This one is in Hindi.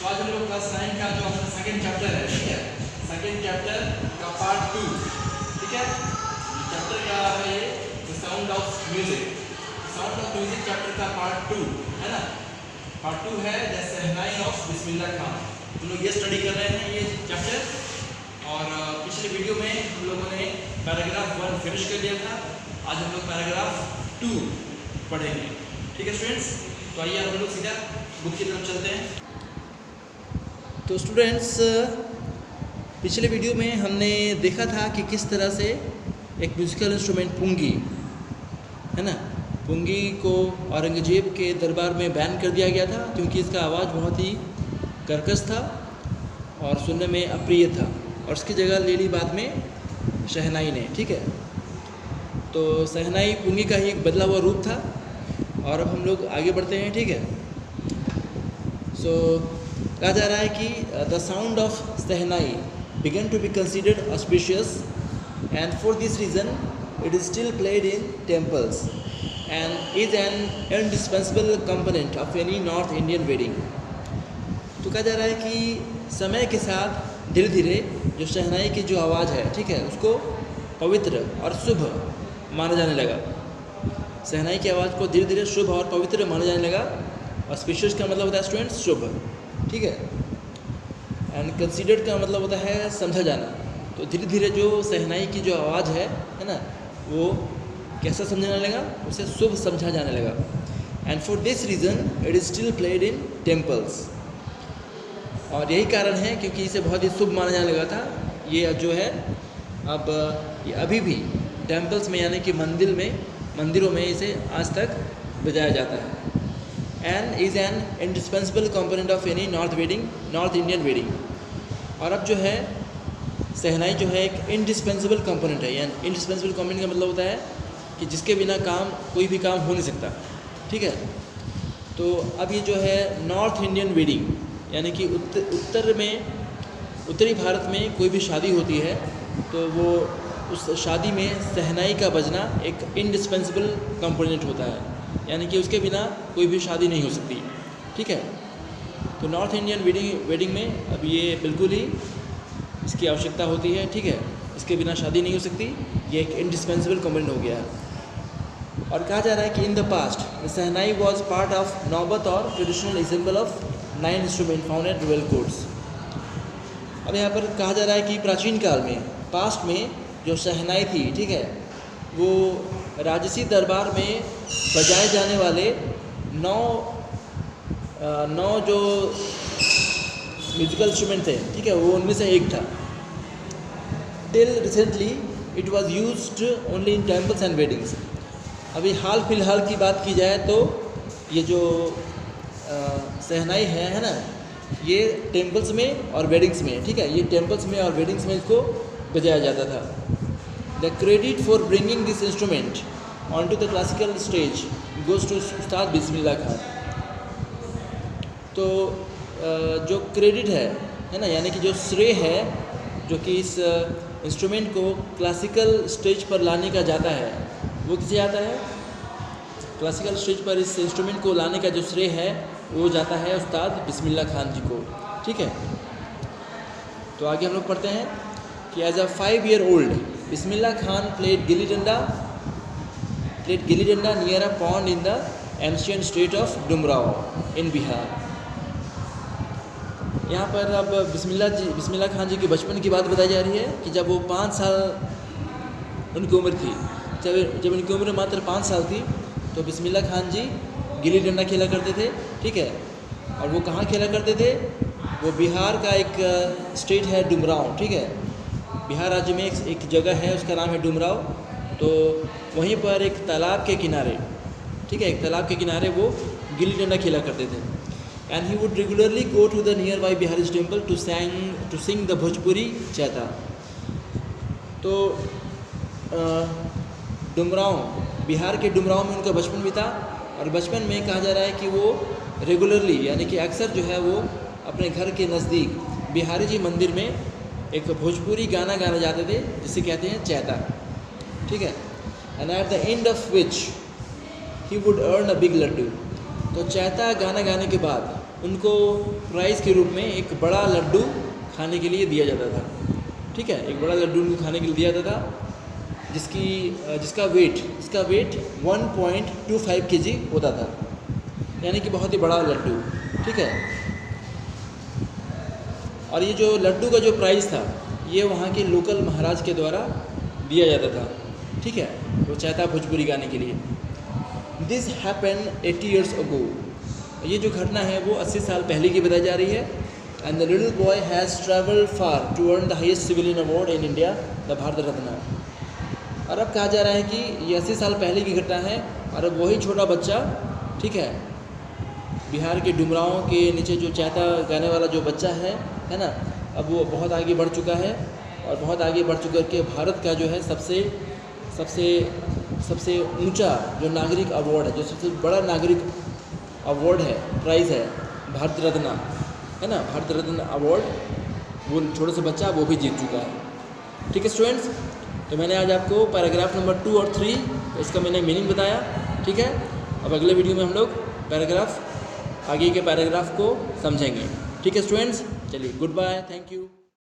तो आज हम लोग क्लास 9 का जो अपना सेकंड चैप्टर है, ठीक है, सेकंड चैप्टर का पार्ट 2, ठीक है। चैप्टर का है ये the sound of music. Sound of music chapter का पार्ट 2 है ना। पार्ट 2 है the shehnai of Bismillah Khan. हम लोग ये स्टडी कर रहे हैं ये चैप्टर, और पिछले वीडियो में हम लोगों ने पैराग्राफ 1 फिनिश कर लिया था। आज हम लोग पैराग्राफ 2 पढ़ेंगे, ठीक है स्टूडेंट्स। तो आइए हम लोग सीधा बुक की तरफ चलते हैं। तो स्टूडेंट्स, पिछले वीडियो में हमने देखा था कि किस तरह से एक म्यूज़िकल इंस्ट्रूमेंट पुंगी है ना, पुंगी को औरंगजेब के दरबार में बैन कर दिया गया था क्योंकि इसका आवाज़ बहुत ही कर्कश था और सुनने में अप्रिय था, और उसकी जगह ले ली बाद में शहनाई ने, ठीक है। तो शहनाई पुंगी का ही एक बदला हुआ रूप था। और अब हम लोग आगे बढ़ते हैं, ठीक है। सो कहा जा रहा है कि the sound of shehnai began to be considered auspicious, and for this reason it is still played in temples and is an indispensable component of any North Indian wedding। तो कहा जा रहा है कि समय के साथ धीरे धीरे जो शहनाई की जो आवाज़ है, ठीक है, उसको पवित्र और शुभ माना जाने लगा। शहनाई की आवाज़ को धीरे धीरे शुभ और पवित्र माना जाने लगा। ऑस्पिशियस का मतलब होता है स्टूडेंट्स शुभ, ठीक है, एंड कंसीडर्ड का मतलब होता है समझा जाना। तो धीरे धीरे जो शहनाई की जो आवाज़ है ना, वो कैसा समझाने लगा, उसे शुभ समझा जाने लगा। And for this reason it is still played in temples. और यही कारण है क्योंकि इसे बहुत ही शुभ माना जाने लगा था। ये जो है अब ये अभी भी टेम्पल्स में यानी कि मंदिरों में इसे आज तक बजाया जाता है। And is an indispensable component of any north Indian wedding. और अब जो है शहनाई जो है एक इंडिस्पेंसिबल कंपोनेंट है। यानी इंडिस्पेंसिबल कंपोनेंट का मतलब होता है कि जिसके बिना कोई भी काम हो नहीं सकता, ठीक है। तो अब ये जो है नॉर्थ इंडियन वेडिंग यानी कि उत्तरी भारत में कोई भी शादी होती है तो वो उस शादी में शहनाई का बजना एक इंडिस्पेंसिबल कंपोनेंट होता है, यानी कि उसके बिना कोई भी शादी नहीं हो सकती, ठीक है। तो नॉर्थ इंडियन वेडिंग में अब ये बिल्कुल ही इसकी आवश्यकता होती है, ठीक है। इसके बिना शादी नहीं हो सकती, ये एक इंडिस्पेंसिबल कंपोनेंट हो गया है। और कहा जा रहा है कि in the past shehnai was part of नौबत और traditional example of 9 instrument found at royal courts. अब यहाँ पर कहा जा रहा है कि प्राचीन काल में, पास्ट में जो शहनाई थी, ठीक है, वो राजसी दरबार में बजाए जाने वाले 9 जो म्यूजिकल इंस्ट्रूमेंट थे, ठीक है, वो उनमें से एक था। Till recently it was used only in temples and weddings. अभी हाल फिलहाल की बात की जाए तो ये जो शहनाई है ना, ये टेम्पल्स में और वेडिंग्स में, ठीक है, ये टेम्पल्स में और वेडिंग्स में इसको बजाया जाता था। The credit for bringing this instrument on to the classical stage goes to Ustad Bismillah Khan. तो जो क्रेडिट है ना, यानी कि जो श्रेय है जो कि इस इंस्ट्रूमेंट को क्लासिकल स्टेज पर लाने का जाता है, वो किसे जाता है? क्लासिकल स्टेज पर इस इंस्ट्रूमेंट को लाने का जो श्रेय है वो जाता है उस्ताद बिस्मिल्लाह खान जी को, ठीक है। तो आगे हम लोग पढ़ते हैं कि as a 5 year old Bismillah Khan played gilli danda near a pond in the ancient state of Dumraon in Bihar. यहाँ पर अब बिस्मिल्लाह खान जी के बचपन की बात बताई जा रही है कि जब वो 5 साल उनकी उम्र थी, जब उनकी उम्र मात्र 5 साल थी, तो बिस्मिल्लाह खान जी गिल्ली डंडा खेला करते थे, ठीक है। और वो कहाँ खेला करते थे? वो बिहार का एक स्टेट है डुमराव, ठीक है। बिहार राज्य में एक जगह है, उसका नाम है डुमराव। तो वहीं पर एक तालाब के किनारे, ठीक है, एक तालाब के किनारे वो गिल्ली डंडा खेला करते थे। And he would regularly go to the nearby Bihari temple to sing the Bhojpuri chaita. तो डुमराव, बिहार के डुमराव में उनका बचपन बीता, और बचपन में कहा जा रहा है कि वो रेगुलरली यानी कि अक्सर जो है वो अपने घर के नज़दीक बिहारी जी मंदिर में एक भोजपुरी गाना गाने जाते थे जिसे कहते हैं चैता, ठीक है। And at the end of which he would earn a big laddoo. तो चैता गाना गाने के बाद उनको प्राइज़ के रूप में एक बड़ा लड्डू खाने के लिए दिया जाता था। ठीक है, एक बड़ा लड्डू उनको खाने के लिए दिया जाता था जिसका वेट 1.25 kg होता था, यानी कि बहुत ही बड़ा लड्डू। ठीक है, और ये जो लड्डू का जो प्राइस था ये वहाँ के लोकल महाराज के द्वारा दिया जाता था। ठीक है, वो चाहता भोजपुरी गाने के लिए। This happen 80 years ago। ये जो घटना है वो 80 साल पहले की बताई जा रही है। And the little boy has travelled far to earn the highest civilian award in India, the Bharat Ratna. और अब कहा जा रहा है कि ये 80 साल पहले की घटना है और अब वही छोटा बच्चा, ठीक है, बिहार के डुमरांव के नीचे जो चाहता गाने वाला जो बच्चा है ना, अब वो बहुत आगे बढ़ चुका है और बहुत आगे बढ़ चुका के भारत का जो है सबसे ऊंचा जो नागरिक अवार्ड है, जो सबसे बड़ा नागरिक अवार्ड है, प्राइज़ है, भारत रत्न है ना, भारत रत्न अवार्ड, वो छोटे से बच्चा वो भी जीत चुका है। ठीक है स्टूडेंट्स, तो मैंने आज आपको पैराग्राफ नंबर 2 और 3 इसका मैंने मीनिंग बताया। ठीक है, अब अगले वीडियो में हम लोग आगे के पैराग्राफ को समझेंगे। ठीक है स्टूडेंट्स, चलिए गुड बाय, थैंक यू।